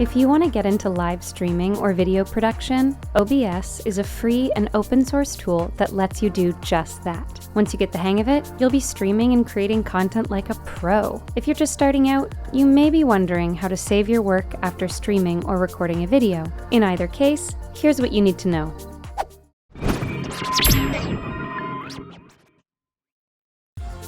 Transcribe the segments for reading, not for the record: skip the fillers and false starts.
If you want to get into live streaming or video production, OBS is a free and open source tool that lets you do just that. Once you get the hang of it, you'll be streaming and creating content like a pro. If you're just starting out, you may be wondering how to save your work after streaming or recording a video. In either case, here's what you need to know.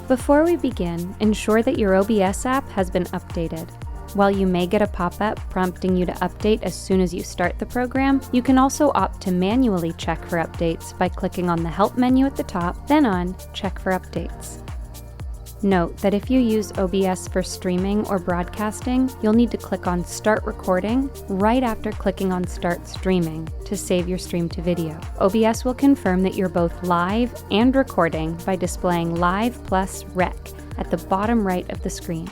Before we begin, ensure that your OBS app has been updated. While you may get a pop-up prompting you to update as soon as you start the program, you can also opt to manually check for updates by clicking on the Help menu at the top, then on Check for Updates. Note that if you use OBS for streaming or broadcasting, you'll need to click on Start Recording right after clicking on Start Streaming to save your stream to video. OBS will confirm that you're both live and recording by displaying Live plus Rec at the bottom right of the screen.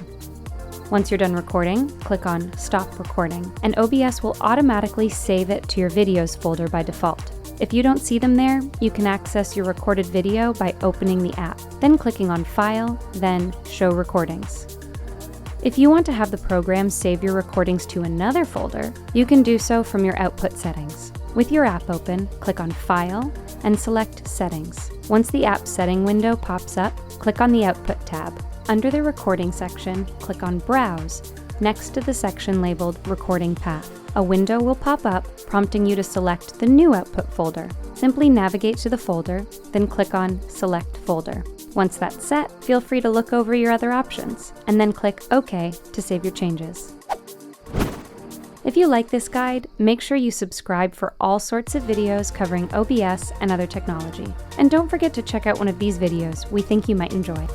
Once you're done recording, click on Stop Recording, and OBS will automatically save it to your Videos folder by default. If you don't see them there, you can access your recorded video by opening the app, then clicking on File, then Show Recordings. If you want to have the program save your recordings to another folder, you can do so from your output settings. With your app open, click on File and select Settings. Once the app setting window pops up, click on the Output tab. Under the Recording section, click on Browse, next to the section labeled Recording Path. A window will pop up, prompting you to select the new output folder. Simply navigate to the folder, then click on Select Folder. Once that's set, feel free to look over your other options, and then click OK to save your changes. If you like this guide, make sure you subscribe for all sorts of videos covering OBS and other technology. And don't forget to check out one of these videos we think you might enjoy.